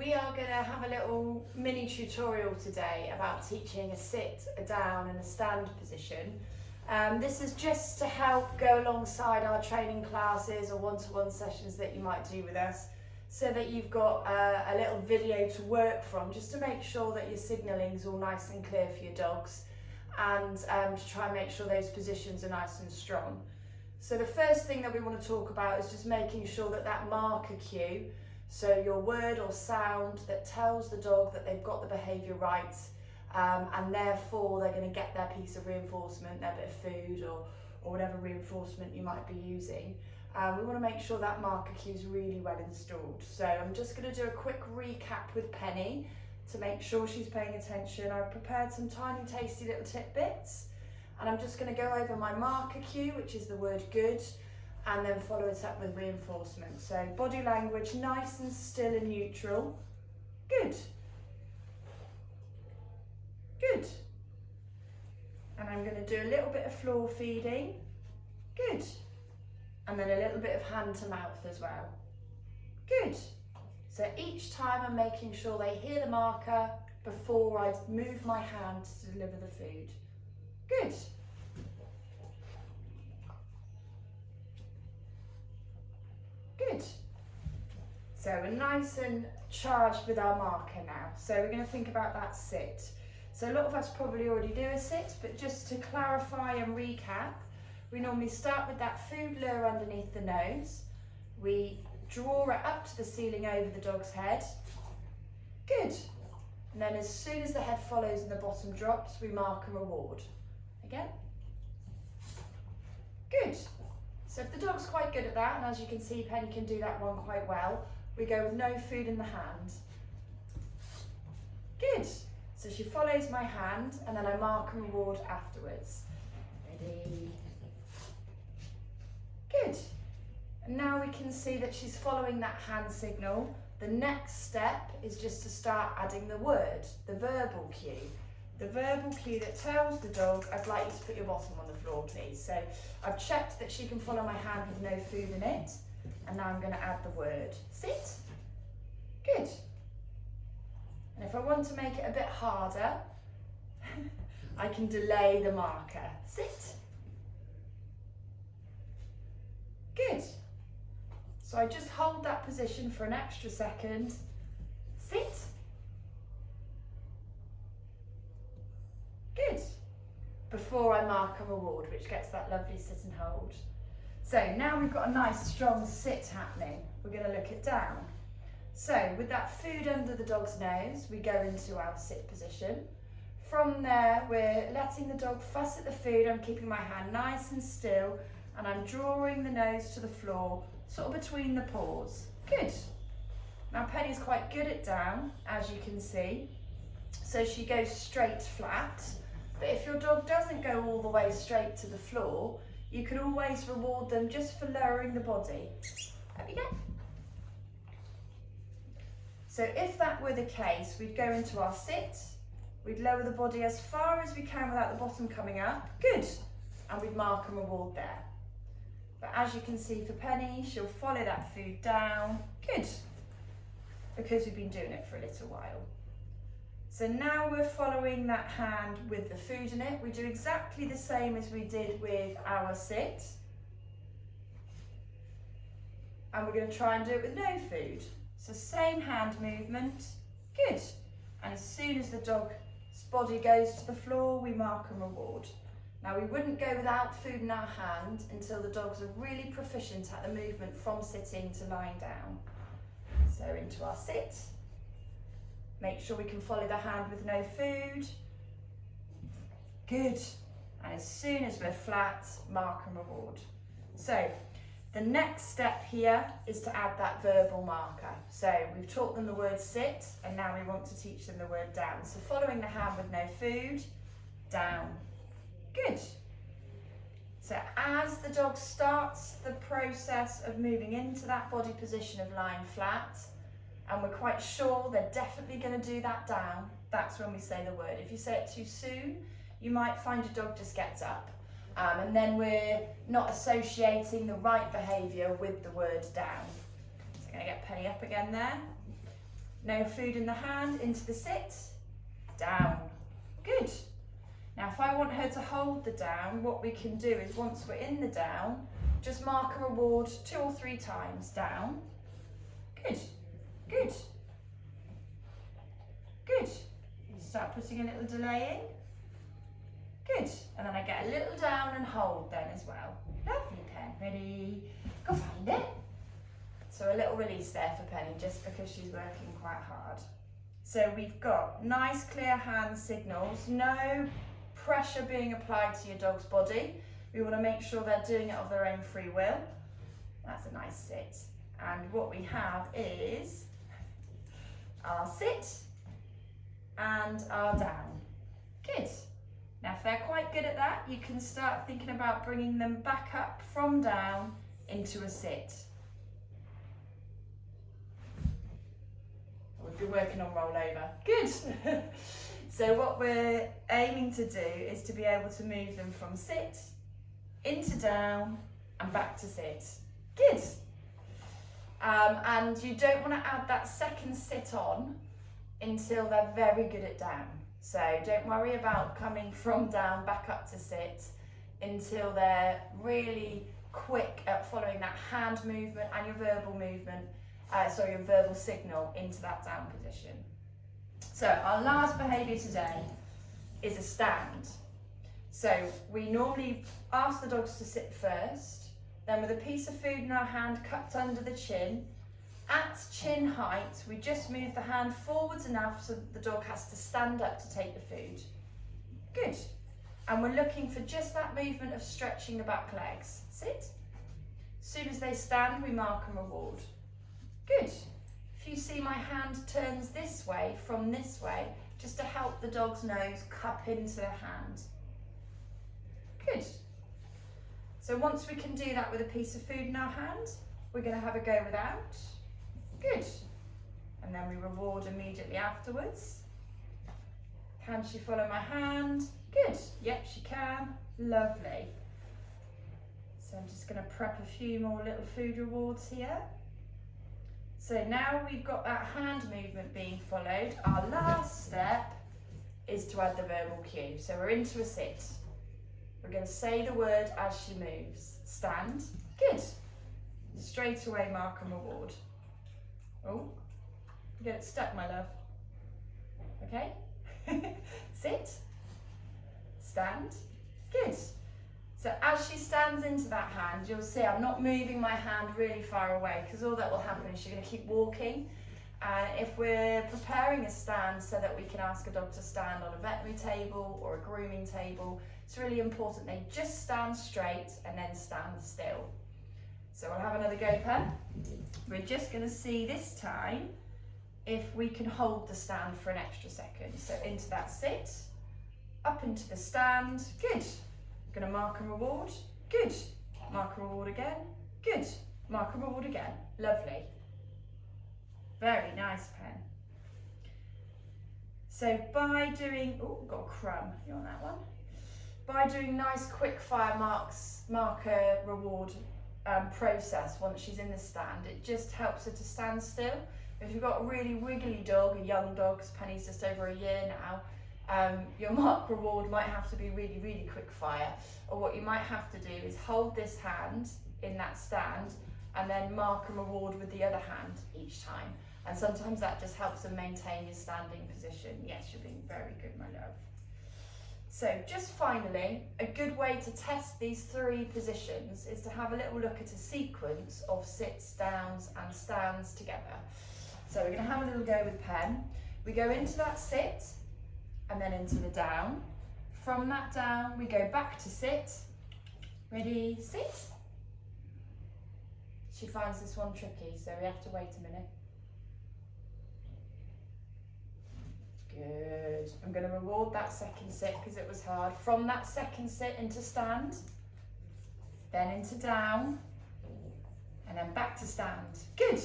we are going to have a little mini tutorial today about teaching a sit, a down and a stand position. This is just to help go alongside our training classes or one-to-one sessions that you might do with us, so that you've got a little video to work from, just to make sure that your signalling is all nice and clear for your dogs, and to try and make sure those positions are nice and strong. So the first thing that we want to talk about is just making sure that that marker cue, so your word or sound that tells the dog that they've got the behaviour right, and therefore they're going to get their piece of reinforcement, their bit of food or whatever reinforcement you might be using. We want to make sure that marker cue is really well installed. So I'm just going to do a quick recap with Penny to make sure she's paying attention. I've prepared some tiny tasty little tidbits, and I'm just going to go over my marker cue, which is the word good, and then follow it up with reinforcement. So body language, nice and still and neutral. Good. Good. And I'm going to do a little bit of floor feeding. Good. And then a little bit of hand to mouth as well. Good. So each time I'm making sure they hear the marker before I move my hand to deliver the food. Good. Good. So we're nice and charged with our marker now. So we're going to think about that sit. So a lot of us probably already do a sit, but just to clarify and recap, we normally start with that food lure underneath the nose. We draw it up to the ceiling over the dog's head. Good. And then as soon as the head follows and the bottom drops, we mark and reward. Again. Good. So if the dog's quite good at that, and as you can see, Penny can do that one quite well, we go with no food in the hand. Good. So she follows my hand, and then I mark and reward afterwards. Ready? Good. And now we can see that she's following that hand signal. The next step is just to start adding the word, the verbal cue. The verbal cue that tells the dog, I'd like you to put your bottom on the floor, please. So I've checked that she can follow my hand with no food in it. And now I'm going to add the word. Sit. Good. And if I want to make it a bit harder, I can delay the marker. Sit. Good. So I just hold that position for an extra second. Sit. Good. Before I mark and reward, which gets that lovely sit and hold. So now we've got a nice strong sit happening. We're going to look at down. So with that food under the dog's nose, we go into our sit position. From there, we're letting the dog fuss at the food. I'm keeping my hand nice and still, and I'm drawing the nose to the floor, sort of between the paws. Good. Now Penny's quite good at down, as you can see. So she goes straight flat. But if your dog doesn't go all the way straight to the floor, you can always reward them just for lowering the body. Up you go. So if that were the case, we'd go into our sit, we'd lower the body as far as we can without the bottom coming up. Good. And we'd mark and reward there. But as you can see for Penny, she'll follow that food down. Good. Because we've been doing it for a little while. So now we're following that hand with the food in it. We do exactly the same as we did with our sit. And we're going to try and do it with no food. So same hand movement. Good. And as soon as the dog's body goes to the floor, we mark and reward. Now we wouldn't go without food in our hand until the dogs are really proficient at the movement from sitting to lying down. So into our sit. Make sure we can follow the hand with no food. Good. And as soon as we're flat, mark and reward. So the next step here is to add that verbal marker. So we've taught them the word sit, and now we want to teach them the word down. So following the hand with no food, down. Good. So as the dog starts the process of moving into that body position of lying flat, and we're quite sure they're definitely going to do that down, that's when we say the word. If you say it too soon, you might find your dog just gets up. And then we're not associating the right behaviour with the word down. So I'm going to get Penny up again there. No food in the hand, into the sit, down. Good. Now if I want her to hold the down, what we can do is once we're in the down, just mark a reward 2 or 3 times, down. Good, good, good. Start putting a little delay in. Good, and then I get a little down and hold then as well. Lovely, Pen. Ready? Go find it. So a little release there for Penny, just because she's working quite hard. So we've got nice clear hand signals, no pressure being applied to your dog's body. We want to make sure they're doing it of their own free will. That's a nice sit. And what we have is our sit and our down. Good. Now if they're quite good at that, you can start thinking about bringing them back up from down into a sit. We've been working on rollover. Good. So what we're aiming to do is to be able to move them from sit into down and back to sit. Good. And you don't want to add that second sit on until they're very good at down. So don't worry about coming from down back up to sit until they're really quick at following that hand movement and your verbal movement, your verbal signal into that down position. So our last behaviour today is a stand. So we normally ask the dogs to sit first, then with a piece of food in our hand cupped under the chin, at chin height, we just move the hand forwards enough so that the dog has to stand up to take the food. Good. And we're looking for just that movement of stretching the back legs. Sit. As soon as they stand, we mark and reward. Good. If you see my hand turns this way from this way, just to help the dog's nose cup into the hand. Good. So once we can do that with a piece of food in our hand, we're going to have a go without. Good. And then we reward immediately afterwards. Can she follow my hand? Good. Yep, she can. Lovely. So I'm just going to prep a few more little food rewards here. So now we've got that hand movement being followed, our last step is to add the verbal cue. So we're into a sit. We're going to say the word as she moves. Stand. Good. Straight away mark and reward. Oh, you get it stuck, my love. Okay. Sit. Stand. Good. So as she stands into that hand, you'll see I'm not moving my hand really far away, because all that will happen is she's going to keep walking. And if we're preparing a stand so that we can ask a dog to stand on a veterinary table or a grooming table, it's really important they just stand straight and then stand still. So we'll have another go, Pen. We're just going to see this time if we can hold the stand for an extra second. So into that sit, up into the stand. Good. Going to mark and reward. Good. Mark and reward again. Good. Mark and reward again. Lovely. Very nice, Pen. So by doing, oh, got a crumb. You want that one? By doing nice quick fire marker reward process once she's in the stand, it just helps her to stand still. If you've got a really wiggly dog, a young dog, because Penny's just over a year now, your mark reward might have to be really, really quick fire. Or what you might have to do is hold this hand in that stand and then mark and reward with the other hand each time. And sometimes that just helps them maintain your standing position. Yes, you're being very good, my love. So just finally, a good way to test these 3 positions is to have a little look at a sequence of sits, downs and stands together. So we're going to have a little go with Pen. We go into that sit and then into the down. From that down, we go back to sit. Ready, sit. She finds this one tricky, so we have to wait a minute. Good. I'm going to reward that second sit because it was hard. From that second sit into stand, then into down, and then back to stand. Good.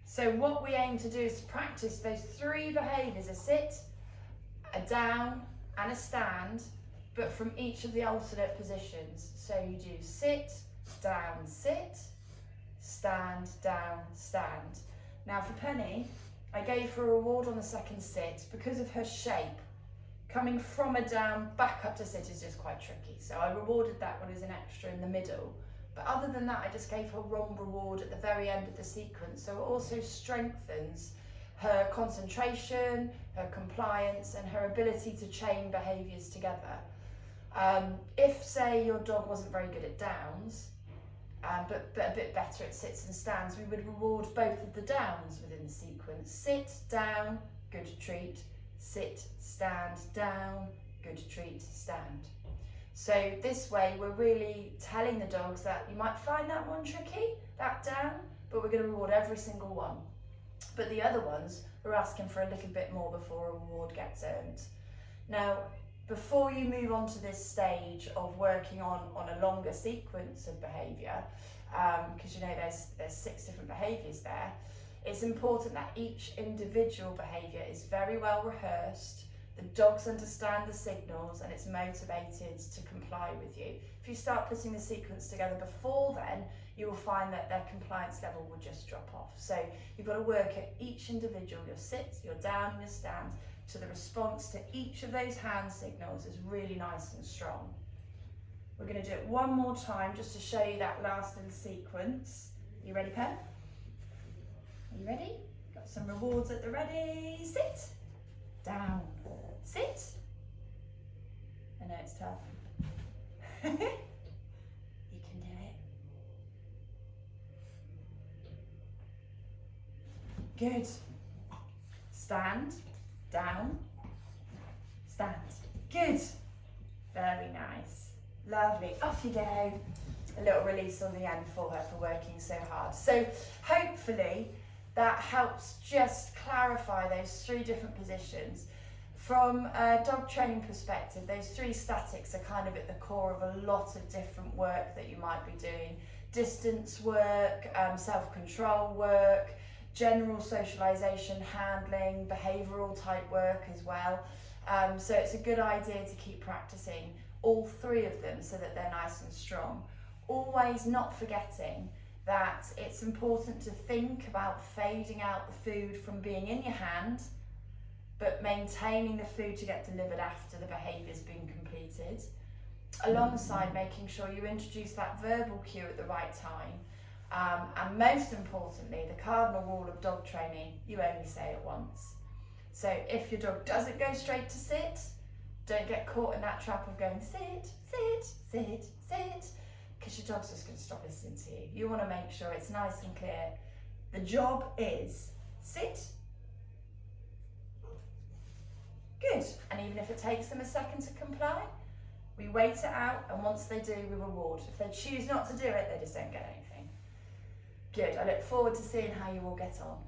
So what we aim to do is practice those 3 behaviours, a sit, a down and a stand, but from each of the alternate positions. So you do sit, down, sit, stand, down, stand. Now for Penny, I gave her a reward on the second sit because of her shape. Coming from a down back up to sit is just quite tricky. So I rewarded that one as an extra in the middle. But other than that, I just gave her one reward at the very end of the sequence. So it also strengthens her concentration, her compliance, and her ability to chain behaviours together. If, say, your dog wasn't very good at downs, but a bit better at sits and stands, we would reward both of the downs within the sequence. Sit, down, good treat. Sit, stand, down, good treat, stand. So this way we're really telling the dogs that you might find that one tricky, that down, but we're going to reward every single one. But the other ones, we're asking for a little bit more before a reward gets earned. Now, before you move on to this stage of working on a longer sequence of behaviour, because you know there's 6 different behaviours there, it's important that each individual behaviour is very well rehearsed, the dogs understand the signals and it's motivated to comply with you. If you start putting the sequence together before then, you will find that their compliance level will just drop off. So you've got to work at each individual, your sit, your down and your stand, to the response to each of those hand signals is really nice and strong. We're going to do it one more time just to show you that last little sequence. You ready, Pen? Are you ready? Got some rewards at the ready. Sit, down, sit. I know it's tough. You can do it. Good. Stand, down, stand. Good. Very nice. Lovely. Off you go. A little release on the end for her for working so hard. So hopefully that helps just clarify those 3 different positions. From a dog training perspective, those 3 statics are kind of at the core of a lot of different work that you might be doing. Distance work, self-control work, general socialisation, handling, behavioural type work as well. So it's a good idea to keep practicing all 3 of them so that they're nice and strong. Always not forgetting that it's important to think about fading out the food from being in your hand, but maintaining the food to get delivered after the behaviour's been completed, alongside making sure you introduce that verbal cue at the right time. And most importantly, the cardinal rule of dog training, you only say it once. So if your dog doesn't go straight to sit, don't get caught in that trap of going sit, sit, sit, sit, because your dog's just going to stop listening to you. You want to make sure it's nice and clear. The job is sit. Good. And even if it takes them a second to comply, we wait it out, and once they do, we reward. If they choose not to do it, they just don't get anything. Good. I look forward to seeing how you all get on.